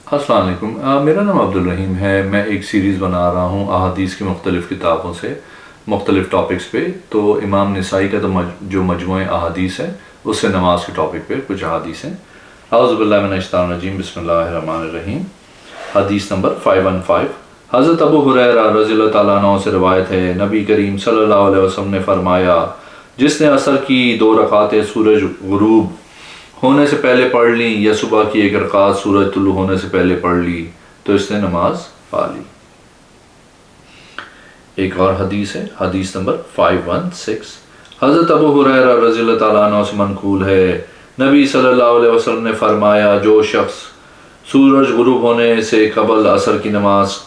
السلام علیکم، میرا نام عبدالرحیم ہے۔ میں ایک سیریز بنا رہا ہوں احادیث کی مختلف کتابوں سے مختلف ٹاپکس پہ۔ تو امام نسائی کا جو مجموعہ احادیث ہے اس سے نماز کے ٹاپک پہ کچھ احادیث ہیں۔ اعوذ باللہ من الشیطان الرجیم، بسم اللہ الرحمن الرحیم۔ حدیث نمبر 515، حضرت ابو ہریرہ رضی اللہ تعالیٰ عنہ سے روایت ہے، نبی کریم صلی اللہ علیہ وسلم نے فرمایا، جس نے عصر کی 2 رکعتیں سورج غروب ہونے سے پہلے پڑھ لیں یا صبح کی 1 رکعت سورج طلوع ہونے سے پہلے پڑھ لی تو اس نے نماز پا لی۔ ایک اور حدیث ہے، حدیث نمبر 516، حضرت ابو ہریرہ رضی اللہ تعالیٰ عنہ سے منقول ہے، نبی صلی اللہ علیہ وسلم نے فرمایا، جو شخص سورج غروب ہونے سے قبل عصر کی نماز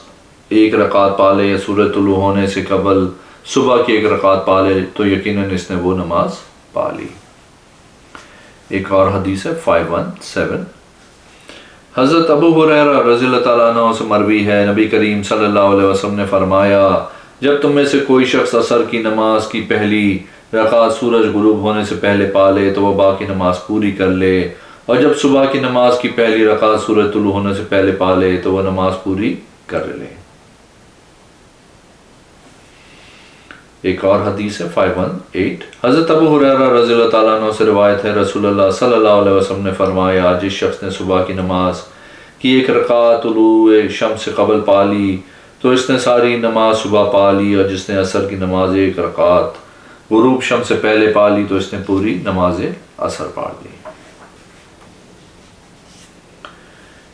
1 رکعت پا لے یا سورج طلوع ہونے سے قبل صبح کی 1 رکعت پا لے تو یقیناً اس نے وہ نماز پا لی۔ ایک اور حدیث ہے 517، حضرت ابو ہریرہ رضی اللہ تعالیٰ عنہ سے مروی ہے، نبی کریم صلی اللہ علیہ وسلم نے فرمایا، جب تم میں سے کوئی شخص عصر کی نماز کی پہلی رکعت سورج غروب ہونے سے پہلے پا لے تو وہ باقی نماز پوری کر لے، اور جب صبح کی نماز کی پہلی رکعت سورج طلوع ہونے سے پہلے پا لے تو وہ نماز پوری کر لے۔ ایک اور حدیث ہے 518، حضرت ابو ہریرہ رضی اللہ تعالیٰ عنہ سے روایت ہے، رسول اللہ صلی اللہ علیہ وسلم نے فرمایا، جس شخص نے صبح کی نماز کی 1 رکعت طلوع شمس سے قبل پا لی تو اس نے ساری نماز صبح پا لی، اور جس نے عصر کی نماز 1 رکعت غروب شمس سے پہلے پا لی تو اس نے پوری نماز عصر پڑھ لی۔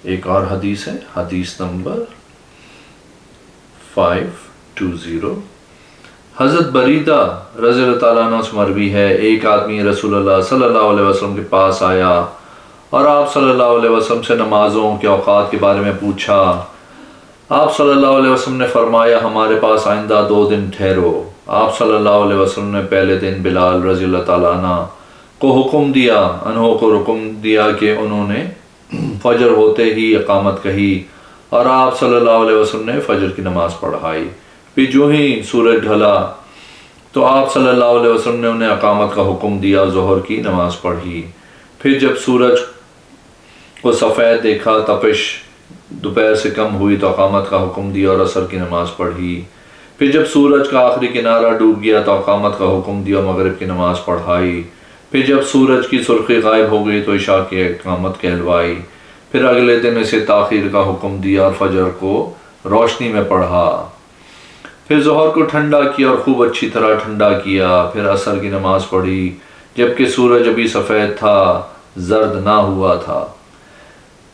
ایک اور حدیث ہے، حدیث نمبر 520، حضرت بریدہ رضی اللہ تعالیٰ عنہ سے مروی ہے، ایک آدمی رسول اللہ صلی اللہ علیہ وسلم کے پاس آیا اور آپ صلی اللہ علیہ وسلم سے نمازوں کے اوقات کے بارے میں پوچھا۔ آپ صلی اللہ علیہ وسلم نے فرمایا، ہمارے پاس آئندہ 2 دن ٹھہرو۔ آپ صلی اللہ علیہ وسلم نے پہلے دن بلال رضی اللہ تعالیٰ عنہ کو حکم دیا کہ انہوں نے فجر ہوتے ہی اقامت کہی، اور آپ صلی اللہ علیہ وسلم نے فجر کی نماز پڑھائی۔ پھر جو ہی سورج ڈھلا تو آپ صلی اللہ علیہ وسلم نے انہیں اقامت کا حکم دیا، ظہر کی نماز پڑھی۔ پھر جب سورج کو سفید دیکھا، تپش دوپہر سے کم ہوئی تو اقامت کا حکم دیا اور عصر کی نماز پڑھی۔ پھر جب سورج کا آخری کنارہ ڈوب گیا تو اقامت کا حکم دیا اور مغرب کی نماز پڑھائی۔ پھر جب سورج کی سرخی غائب ہو گئی تو عشاء کی اقامت کہلوائی۔ پھر اگلے دن اسے تاخیر کا حکم دیا اور فجر کو روشنی میں پڑھا۔ پھر ظہر کو ٹھنڈا کیا اور خوب اچھی طرح ٹھنڈا کیا۔ پھر عصر کی نماز پڑھی جبکہ سورج ابھی سفید تھا، زرد نہ ہوا تھا،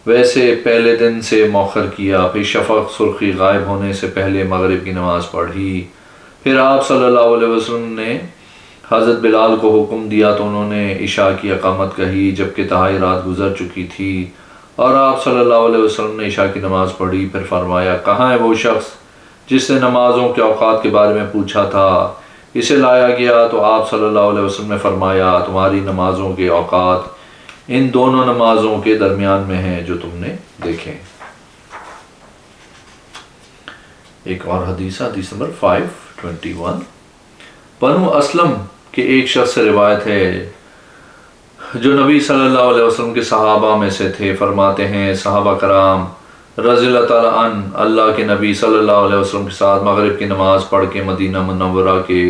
ویسے پہلے دن سے مؤخر کیا۔ پھر شفق سرخی غائب ہونے سے پہلے مغرب کی نماز پڑھی۔ پھر آپ صلی اللہ علیہ وسلم نے حضرت بلال کو حکم دیا تو انہوں نے عشاء کی اقامت کہی جبکہ تہائی رات گزر چکی تھی، اور آپ صلی اللہ علیہ وسلم نے عشاء کی نماز پڑھی۔ پھر فرمایا، کہاں ہے وہ شخص جس نے نمازوں کے اوقات کے بارے میں پوچھا تھا؟ اسے لایا گیا تو آپ صلی اللہ علیہ وسلم نے فرمایا، تمہاری نمازوں کے اوقات ان دونوں نمازوں کے درمیان میں ہیں جو تم نے دیکھیں۔ ایک اور حدیث نمبر 521، بنو اسلم کے ایک شخص سے روایت ہے جو نبی صلی اللہ علیہ وسلم کے صحابہ میں سے تھے، فرماتے ہیں، صحابہ کرام رضی اللہ تعالیٰ عنہ اللہ کے نبی صلی اللہ علیہ وسلم کے ساتھ مغرب کی نماز پڑھ کے مدینہ منورہ کے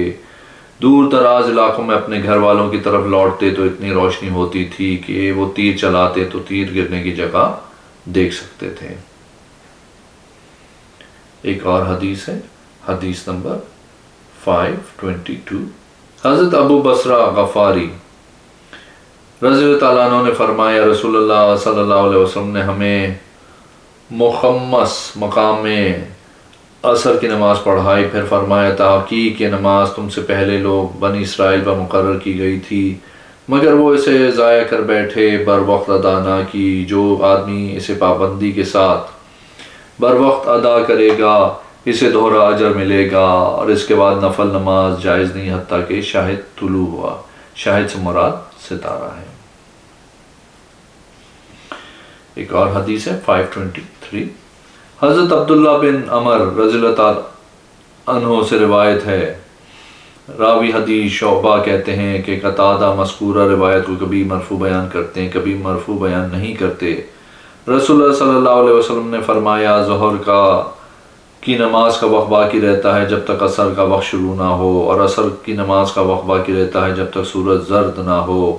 دور دراز علاقوں میں اپنے گھر والوں کی طرف لوٹتے تو اتنی روشنی ہوتی تھی کہ وہ تیر چلاتے تو تیر گرنے کی جگہ دیکھ سکتے تھے۔ ایک اور حدیث ہے، حدیث نمبر 522، حضرت ابو بصرہ غفاری رضی اللہ تعالیٰ عنہ نے فرمایا، رسول اللہ صلی اللہ علیہ وسلم نے ہمیں مخمس مقام میں عصر کی نماز پڑھائی۔ پھر فرمایا، تحقیق یہ نماز تم سے پہلے لوگ بنی اسرائیل پر مقرر کی گئی تھی، مگر وہ اسے ضائع کر بیٹھے، بر وقت ادا نہ کی۔ جو آدمی اسے پابندی کے ساتھ بر وقت ادا کرے گا اسے دوہرا اجر ملے گا، اور اس کے بعد نفل نماز جائز نہیں حتیٰ کہ شاہد طلوع ہوا۔ شاہد سے مراد ستارہ ہے۔ ایک اور حدیث ہے 523، حضرت عبداللہ بن عمر رضی اللہ تعالیٰ عنہ سے روایت ہے، راوی حدیث شعبہ کہتے ہیں کہ قتادہ مذکورہ روایت کو کبھی مرفوع بیان کرتے ہیں کبھی مرفوع بیان نہیں کرتے۔ رسول اللہ صلی اللہ علیہ وسلم نے فرمایا ظہر کی نماز کا وقت باقی رہتا ہے جب تک عصر کا وقت شروع نہ ہو، اور عصر کی نماز کا وقت باقی رہتا ہے جب تک سورج زرد نہ ہو،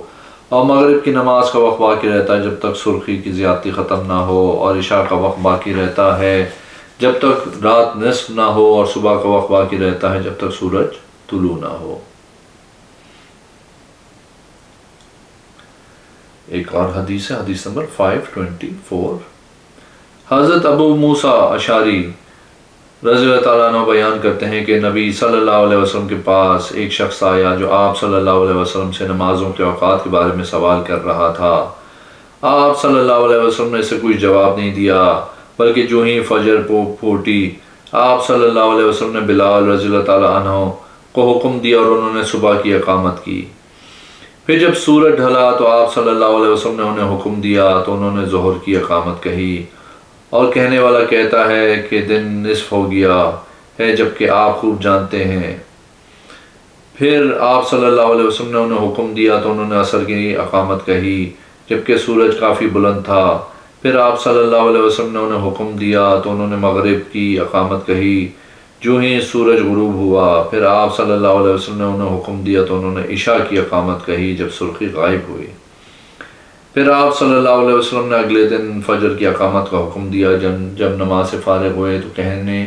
اور مغرب کی نماز کا وقت باقی رہتا ہے جب تک سرخی کی زیادتی ختم نہ ہو، اور عشاء کا وقت باقی رہتا ہے جب تک رات نصف نہ ہو، اور صبح کا وقت باقی رہتا ہے جب تک سورج طلوع نہ ہو۔ ایک اور حدیث ہے، حدیث نمبر 524۔ حضرت ابو موسیٰ اشعری رضی اللہ تعالیٰ عنہ بیان کرتے ہیں کہ نبی صلی اللہ علیہ وسلم کے پاس ایک شخص آیا جو آپ صلی اللہ علیہ وسلم سے نمازوں کے اوقات کے بارے میں سوال کر رہا تھا۔ آپ صلی اللہ علیہ وسلم نے اسے کوئی جواب نہیں دیا، بلکہ جو ہی فجر پھوٹی آپ صلی اللہ علیہ وسلم نے بلال رضی اللہ تعالیٰ عنہ کو حکم دیا اور انہوں نے صبح کی اقامت کی۔ پھر جب سورج ڈھلا تو آپ صلی اللہ علیہ وسلم نے انہیں حکم دیا تو انہوں نے ظہر کی اقامت کہی، اور کہنے والا کہتا ہے کہ دن نصف ہو گیا ہے جبکہ آپ خوب جانتے ہیں۔ پھر آپ صلی اللہ علیہ وسلم نے انہیں حکم دیا تو انہوں نے عصر کی اقامت کہی جبکہ سورج کافی بلند تھا۔ پھر آپ صلی اللہ علیہ وسلم نے انہیں حکم دیا تو انہوں نے مغرب کی اقامت کہی جو ہی سورج غروب ہوا۔ پھر آپ صلی اللہ علیہ وسلم نے انہیں حکم دیا تو انہوں نے عشاء کی اقامت کہی جب سرخی غائب ہوئی۔ پھر آپ صلی اللہ علیہ وسلم نے اگلے دن فجر کی اقامت کا حکم دیا۔ جب نماز سے فارغ ہوئے تو کہنے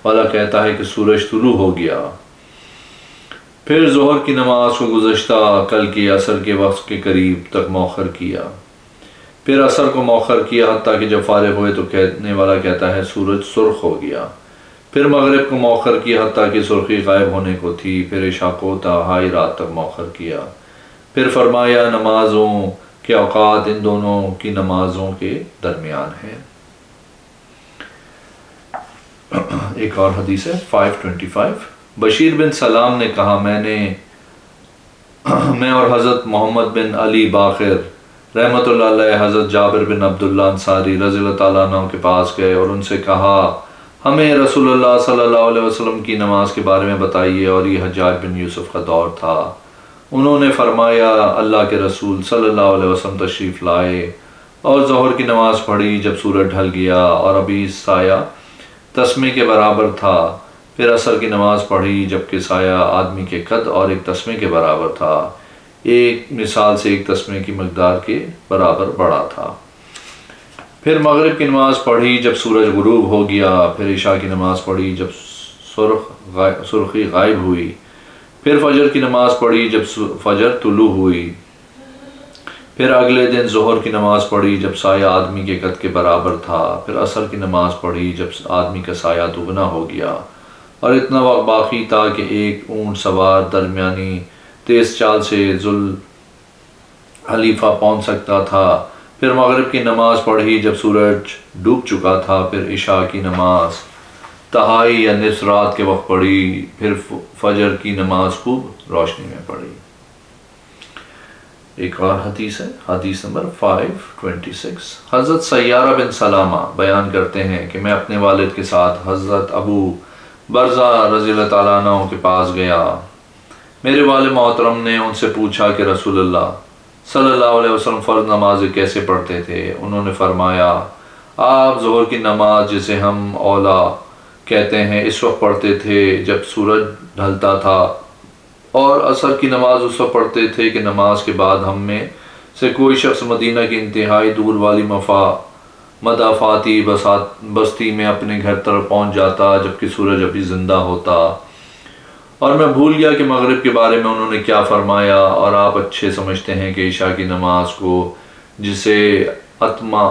والا کہتا ہے کہ سورج طلوع ہو گیا۔ پھر ظہر کی نماز کو گزشتہ کل کے عصر کے وقت کے قریب تک مؤخر کیا، پھر عصر کو مؤخر کیا حتیٰ کہ جب فارغ ہوئے تو کہنے والا کہتا ہے سورج سرخ ہو گیا۔ پھر مغرب کو مؤخر کیا حتیٰ کہ سرخی غائب ہونے کو تھی۔ پھر عشاء کو تہائی رات تک مؤخر کیا۔ پھر فرمایا نمازوں کے اوقات ان دونوں کی نمازوں کے درمیان ہیں۔ ایک اور حدیث ہے 525۔ بشیر بن سلام نے کہا میں اور حضرت محمد بن علی باقر رحمۃ اللہ علیہ حضرت جابر بن عبداللہ انصاری رضی اللہ تعالیٰ عنہ کے پاس گئے اور ان سے کہا ہمیں رسول اللہ صلی اللہ علیہ وسلم کی نماز کے بارے میں بتائیے، اور یہ حجاج بن یوسف کا دور تھا۔ انہوں نے فرمایا اللہ کے رسول صلی اللہ علیہ وسلم تشریف لائے اور ظہر کی نماز پڑھی جب سورج ڈھل گیا اور ابھی سایہ تسمے کے برابر تھا۔ پھر عصر کی نماز پڑھی جبکہ سایہ آدمی کے قد اور ایک تسمے کے برابر تھا، ایک مثال سے ایک تسمے کی مقدار کے برابر بڑا تھا۔ پھر مغرب کی نماز پڑھی جب سورج غروب ہو گیا۔ پھر عشاء کی نماز پڑھی جب سرخی غائب ہوئی۔ پھر فجر کی نماز پڑھی جب فجر طلوع ہوئی۔ پھر اگلے دن ظہر کی نماز پڑھی جب سایہ آدمی کے قد کے برابر تھا۔ پھر عصر کی نماز پڑھی جب آدمی کا سایہ دگنا ہو گیا اور اتنا وقت باقی تھا کہ ایک اونٹ سوار درمیانی تیز چال سے ذوالحلیفہ پہنچ سکتا تھا۔ پھر مغرب کی نماز پڑھی جب سورج ڈوب چکا تھا۔ پھر عشاء کی نماز تہائی یا نصف رات کے وقت پڑھی۔ پھر فجر کی نماز خوب روشنی میں پڑھی۔ ایک اور حدیث ہے، حدیث نمبر 526۔ حضرت سیارہ بن سلامہ بیان کرتے ہیں کہ میں اپنے والد کے ساتھ حضرت ابو برزہ رضی اللہ تعالیٰ عنہ کے پاس گیا۔ میرے والد محترم نے ان سے پوچھا کہ رسول اللہ صلی اللہ علیہ وسلم فرض نمازیں کیسے پڑھتے تھے؟ انہوں نے فرمایا آپ ظہر کی نماز جسے ہم اولا کہتے ہیں اس وقت پڑھتے تھے جب سورج ڈھلتا تھا، اور عصر کی نماز اس وقت پڑھتے تھے کہ نماز کے بعد ہم میں سے کوئی شخص مدینہ کی انتہائی دور والی مدافعاتی بستی میں اپنے گھر طرف پہنچ جاتا جبکہ سورج ابھی زندہ ہوتا، اور میں بھول گیا کہ مغرب کے بارے میں انہوں نے کیا فرمایا، اور آپ اچھے سمجھتے ہیں کہ عشاء کی نماز کو جسے اتما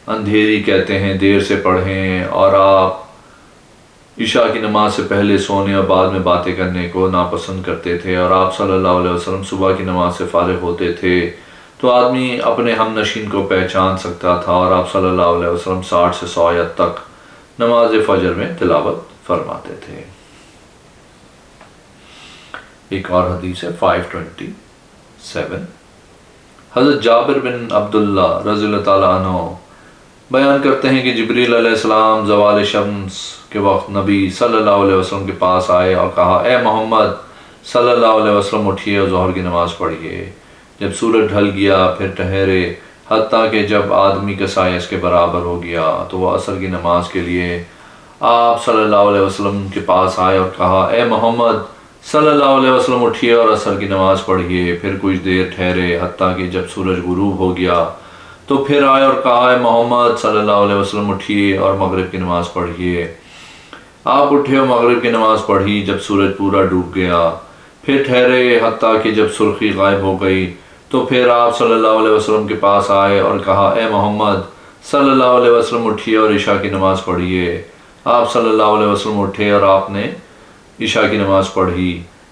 اندھیری کہتے ہیں دیر سے پڑھیں، اور آپ عشاء کی نماز سے پہلے سونے اور بعد میں باتیں کرنے کو ناپسند کرتے تھے، اور آپ صلی اللہ علیہ وسلم صبح کی نماز سے فارغ ہوتے تھے تو آدمی اپنے ہم نشین کو پہچان سکتا تھا، اور آپ صلی اللہ علیہ وسلم 60 سے 100 آیت تک نماز فجر میں تلاوت فرماتے تھے۔ ایک اور حدیث ہے 527۔ حضرت جابر بن عبداللہ رضی اللہ تعالیٰ عنہ بیان کرتے ہیں کہ جبریل علیہ السلام زوال شمس کے وقت نبی صلی اللہ علیہ وسلم کے پاس آئے اور کہا اے محمد صلی اللہ علیہ وسلم اٹھیے اور ظہر کی نماز پڑھیے۔ جب سورج ڈھل گیا پھر ٹھہرے حتیٰ کہ جب آدمی کا سایہ اس کے برابر ہو گیا تو وہ عصر کی نماز کے لیے آپ صلی اللہ علیہ وسلم کے پاس آئے اور کہا اے محمد صلی اللہ علیہ وسلم اٹھیے اور عصر کی نماز پڑھیے۔ پھر کچھ دیر ٹھہرے حتیٰ کہ جب سورج غروب ہو گیا تو پھر آئے اور کہا اے محمد صلی اللہ علیہ وسلم اٹھیے اور مغرب کی نماز پڑھیے۔ آپ اٹھے اور مغرب کی نماز پڑھی جب سورج پورا ڈوب گیا۔ پھر ٹھہرے حتیٰ کہ جب سرخی غائب ہو گئی تو پھر آپ صلی اللہ علیہ وسلم کے پاس آئے اور کہا اے محمد صلی اللہ علیہ وسلم اٹھیے اور عشاء کی نماز پڑھیے۔ آپ صلی اللہ علیہ وسلم اٹھے اور آپ نے عشاء کی نماز پڑھی۔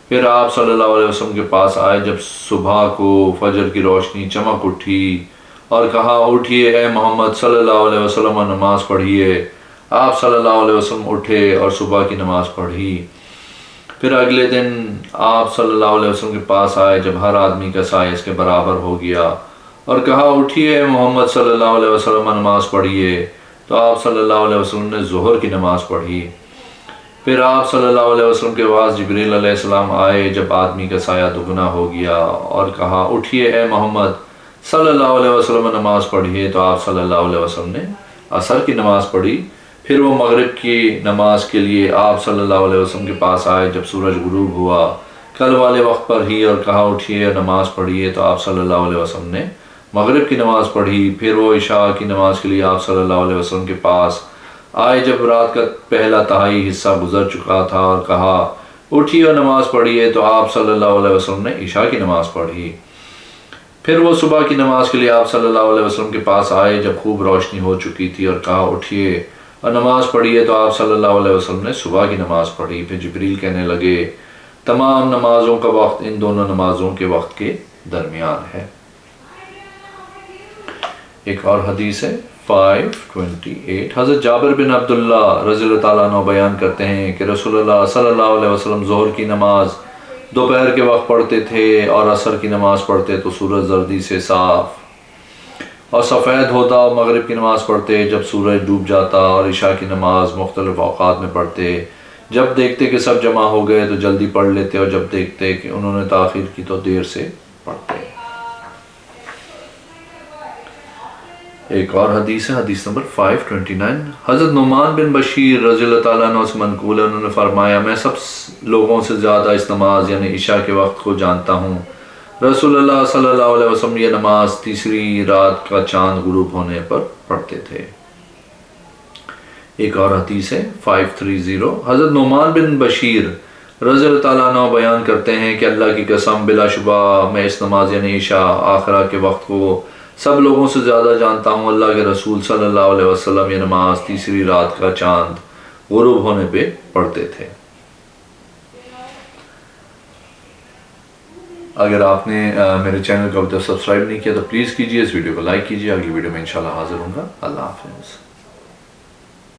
پھر آپ صلی اللہ علیہ وسلم کے پاس آئے جب صبح کو فجر کی روشنی چمک اٹھی اور کہا اٹھیے اے محمد صلی اللہ علیہ وسلم اور نماز پڑھیے۔ آپ صلی اللہ علیہ وسلم اٹھے اور صبح کی نماز پڑھی۔ پھر اگلے دن آپ صلی اللہ علیہ وسلم کے پاس آئے جب ہر آدمی کا سایہ اس کے برابر ہو گیا اور کہا اٹھیے اے محمد صلی اللہ علیہ وسلم اور نماز پڑھیے۔ تو آپ صلی اللہ علیہ وسلم نے ظہر کی نماز پڑھی۔ پھر آپ صلی اللہ علیہ وسلم کے پاس جبریل علیہ السلام آئے جب آدمی کا سایہ دگنا ہو گیا اور کہا اٹھیے اے محمد صلی اللہ علیہ وسلم اور نماز پڑھیے۔ تو آپ صلی اللہ علیہ وسلم نے عصر کی نماز پڑھی۔ پھر وہ مغرب کی نماز کے لیے آپ صلی اللہ علیہ وسلم کے پاس آئے جب سورج غروب ہوا کل والے وقت پر ہی اور کہا اٹھیے اور نماز پڑھیے۔ تو آپ صلی اللہ علیہ وسلم نے مغرب کی نماز پڑھی۔ پھر وہ عشاء کی نماز کے لیے آپ صلی اللہ علیہ وسلم کے پاس آئے جب رات کا پہلا تہائی حصہ گزر چکا تھا اور کہا اٹھیے اور نماز پڑھیے۔ تو آپ صلی اللہ علیہ وسلم نے عشاء کی نماز پڑھی۔ پھر وہ صبح کی نماز کے لیے آپ صلی اللہ علیہ وسلم کے پاس آئے جب خوب روشنی ہو چکی تھی اور کہا اٹھیے اور نماز پڑھیے۔ تو آپ صلی اللہ علیہ وسلم نے صبح کی نماز پڑھی۔ پھر جبریل کہنے لگے تمام نمازوں کا وقت ان دونوں نمازوں کے وقت کے درمیان ہے۔ ایک اور حدیث ہے 528۔ حضرت جابر بن عبداللہ رضی اللہ تعالیٰ عنہ بیان کرتے ہیں کہ رسول اللہ صلی اللہ علیہ وسلم ظہر کی نماز دوپہر کے وقت پڑھتے تھے اور عصر کی نماز پڑھتے تو سورج زردی سے صاف اور سفید ہوتا، اور مغرب کی نماز پڑھتے جب سورج ڈوب جاتا، اور عشاء کی نماز مختلف اوقات میں پڑھتے۔ جب دیکھتے کہ سب جمع ہو گئے تو جلدی پڑھ لیتے، اور جب دیکھتے کہ انہوں نے تاخیر کی تو دیر سے پڑھتے۔ ایک اور حدیث ہے، حدیث نمبر 529۔ حضرت نعمان بن بشیر رضی اللہ تعالیٰ عنہ سے منقول ہے، انہوں نے فرمایا میں سب لوگوں سے زیادہ اس نماز یعنی عشاء کے وقت کو جانتا ہوں۔ رسول اللہ صلی اللہ علیہ وسلم یہ نماز تیسری رات کا چاند غروب ہونے پر پڑھتے تھے۔ ایک اور حدیث ہے 530۔ حضرت نعمان بن بشیر رضی اللہ تعالیٰ عنہ بیان کرتے ہیں کہ اللہ کی قسم بلا شبہ میں اس نماز یعنی عشاء آخرہ کے وقت کو سب لوگوں سے زیادہ جانتا ہوں۔ اللہ کے رسول صلی اللہ علیہ وسلم یہ نماز تیسری رات کا چاند غروب ہونے پہ پڑھتے تھے۔ اگر آپ نے میرے چینل کو ابھی تک سبسکرائب نہیں کیا تو پلیز کیجیے، اس ویڈیو کو لائک کیجیے۔ اگلی ویڈیو میں انشاءاللہ حاضر ہوں گا۔ اللہ حافظ۔